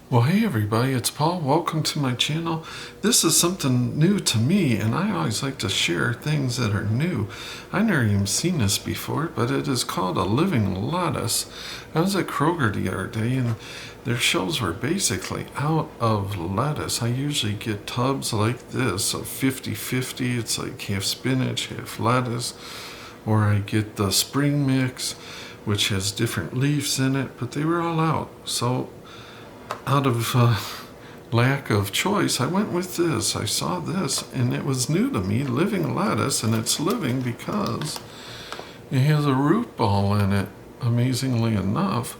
Well, hey everybody, it's Paul. Welcome to my channel. This is something new to me, and I always like to share things that are new. I never even seen this before, but it is called a living lettuce. I was at Kroger the other day, and their shelves were basically out of lettuce. I usually get tubs like this of 50-50. It's like half spinach, half lettuce. Or I get the spring mix, which has different leaves in it, but they were all out. So out of lack of choice, I went with this. I saw this, and it was new to me, living lettuce, and it's living because it has a root ball in it, amazingly enough.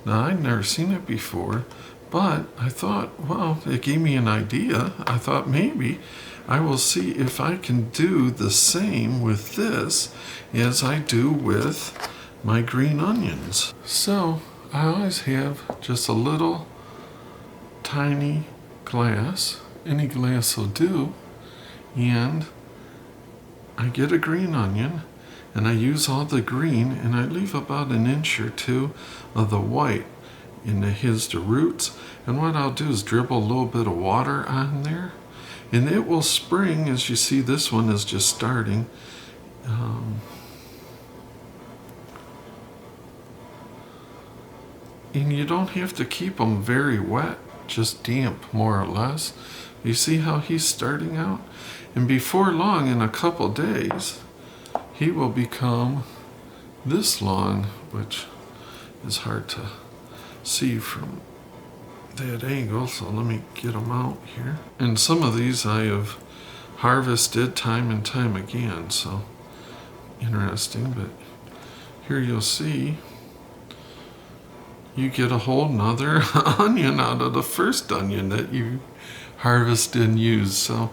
Now, I'd never seen it before, but I thought, well, it gave me an idea. I thought maybe I will see if I can do the same with this as I do with my green onions. So I always have just a little tiny glass, any glass will do, and I get a green onion and I use all the green and I leave about an inch or two of the white in the roots, and what I'll do is dribble a little bit of water on there and it will spring. As you see, this one is just starting. And you don't have to keep them very wet, just damp more or less. You see how he's starting out? And before long, in a couple days, he will become this long, which is hard to see from that angle. So let me get them out here. And some of these I have harvested time and time again, so interesting. But here you'll see you get a whole nother onion out of the first onion that you harvested and used. So,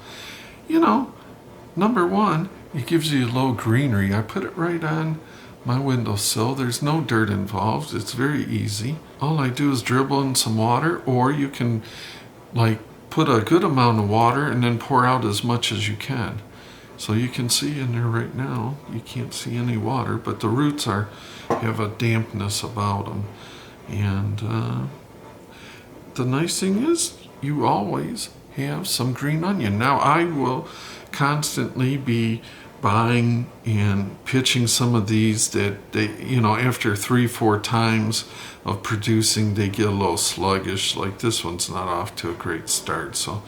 number one, it gives you a little greenery. I put it right on my windowsill. There's no dirt involved. It's very easy. All I do is dribble in some water, or you can put a good amount of water and then pour out as much as you can. So you can see in there right now, you can't see any water, but the roots have a dampness about them. And the nice thing is you always have some green onion. Now, I will constantly be buying and pitching some of these that they, after 3-4 times of producing, they get a little sluggish. Like this one's not off to a great start, so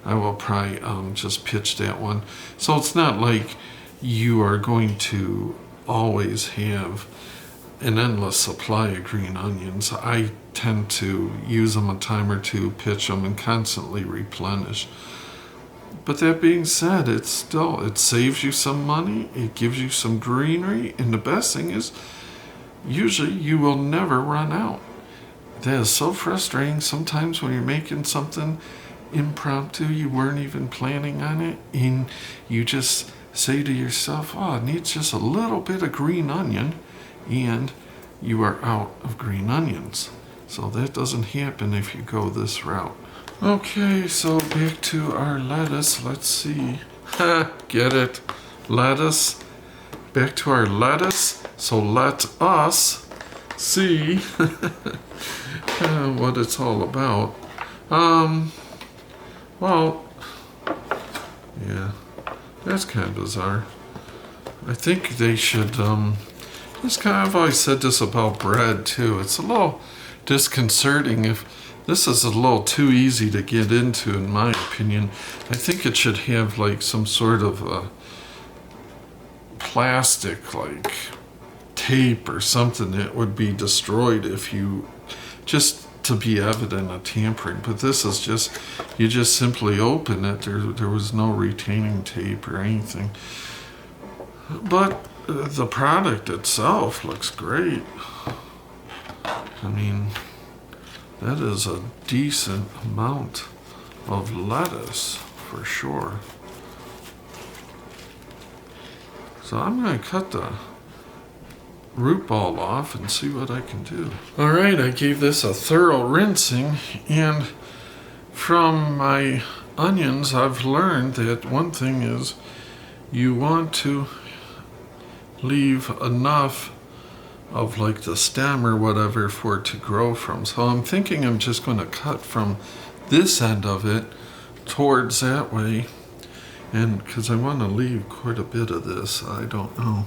I will probably just pitch that one. So it's not like you are going to always have an endless supply of green onions. I tend to use them a time or two, pitch them, and constantly replenish. But that being said, it saves you some money, it gives you some greenery, and the best thing is, usually you will never run out. That is so frustrating sometimes when you're making something impromptu, you weren't even planning on it, and you just say to yourself, oh, it needs just a little bit of green onion, and you are out of green onions. So that doesn't happen if you go this route. Okay, so back to our lettuce. Let's see. Get it? Lettuce. Back to our lettuce. So let us see what it's all about. Well, yeah, that's kind of bizarre. I think they should, I've always said this about bread too. It's a little disconcerting if this is a little too easy to get into, in my opinion. I think it should have some sort of plastic, tape or something that would be destroyed if you, just to be evident of tampering. But this is just, you just simply open it. There was no retaining tape or anything. But the product itself looks great. I mean, that is a decent amount of lettuce for sure. So I'm going to cut the root ball off and see what I can do. All right, I gave this a thorough rinsing, and from my onions, I've learned that one thing is you want to leave enough of like the stem or whatever for it to grow from. So I'm thinking I'm just going to cut from this end of it towards that way, and because I want to leave quite a bit of this. I don't know,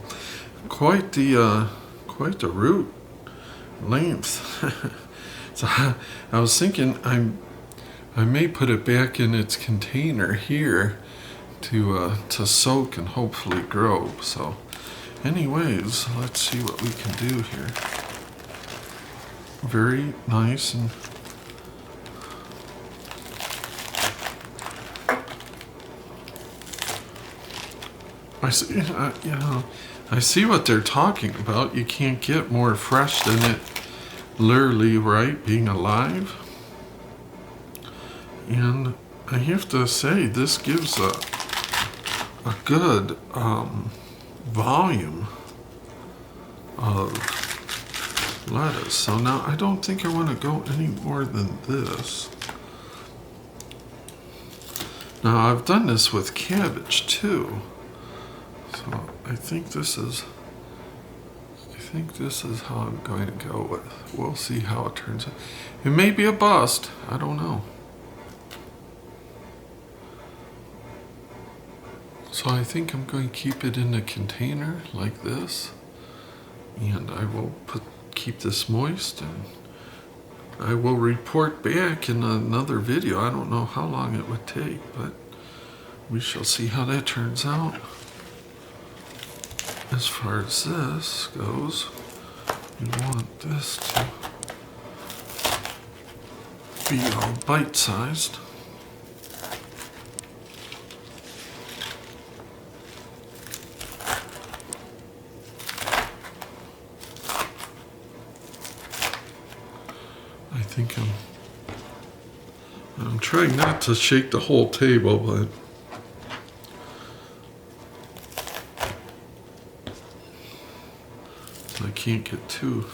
quite the root length. So I was thinking I may put it back in its container here to soak and hopefully grow. So anyways, let's see what we can do here. Very nice. And I see, I see what they're talking about. You can't get more fresh than it literally, right, being alive. And I have to say, this gives a good volume of lettuce. So now I don't think I want to go any more than this. Now I've done this with cabbage too. So I think this is how I'm going to go with. We'll see how it turns out. It may be a bust. I don't know. So I think I'm going to keep it in a container like this, and I will keep this moist, and I will report back in another video. I don't know how long it would take, but we shall see how that turns out. As far as this goes, you want this to be all bite-sized. I think I'm trying not to shake the whole table, but I can't get too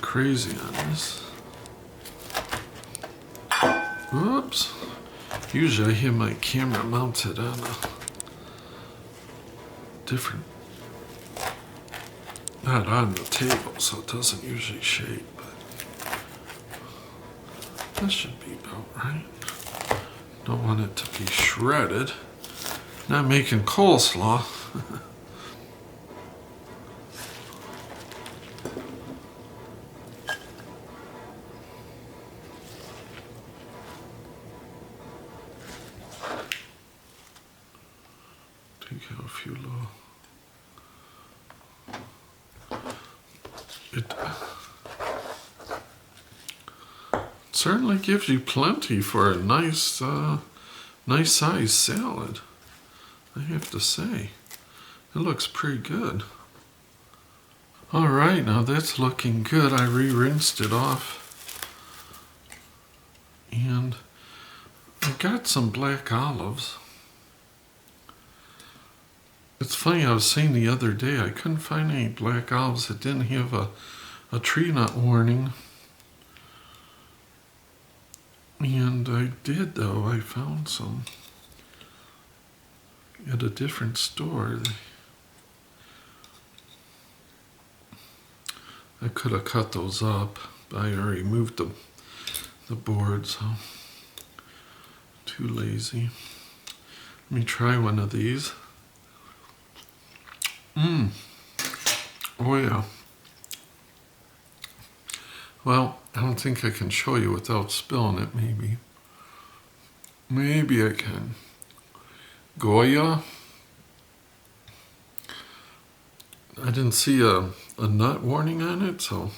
crazy on this. Oops. Usually I have my camera mounted on a different, not on the table, so it doesn't usually shake, but this should be about right. Don't want it to be shredded. Not making coleslaw. Take out a few little. It certainly gives you plenty for a nice size salad. I have to say, it looks pretty good. All right, now that's looking good. I re-rinsed it off, and I got some black olives. It's funny, I was saying the other day, I couldn't find any black olives that didn't have a tree nut warning. And I did, though. I found some at a different store. I could have cut those up, but I already moved the board, so too lazy. Let me try one of these. Oh yeah. Well, I don't think I can show you without spilling it, maybe. Maybe I can. Goya. I didn't see a nut warning on it, so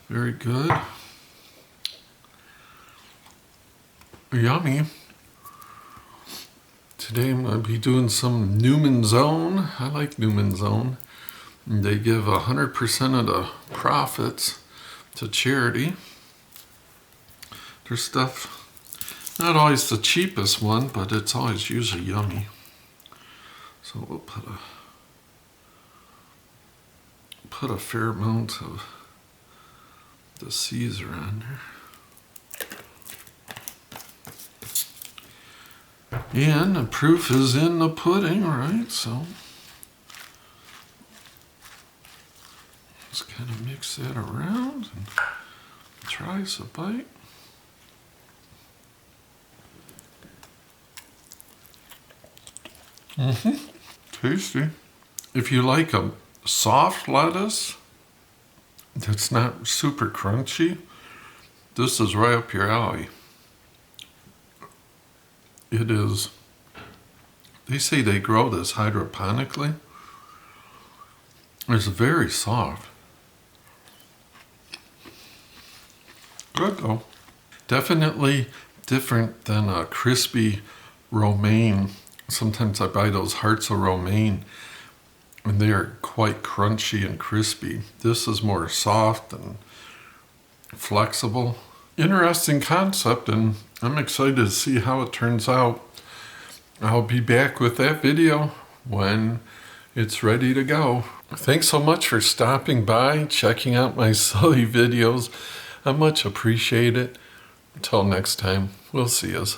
very good. Yummy. Today I'm going to be doing some Newman's Own. I like Newman's Own. They give 100% of the profits to charity. Their stuff, not always the cheapest one, but it's always usually yummy. So we'll put a fair amount of the Caesar on there. And the proof is in the pudding, right? So it's kind of mix that around and try a bite. Tasty. If you like a soft lettuce that's not super crunchy, this is right up your alley. It is. They say they grow this hydroponically. It's very soft. Good though. Definitely different than a crispy romaine. Sometimes I buy those hearts of romaine and they are quite crunchy and crispy. This is more soft and flexible. Interesting concept, and I'm excited to see how it turns out. I'll be back with that video when it's ready to go. Thanks so much for stopping by, checking out my silly videos. I much appreciate it. Until next time, we'll see us.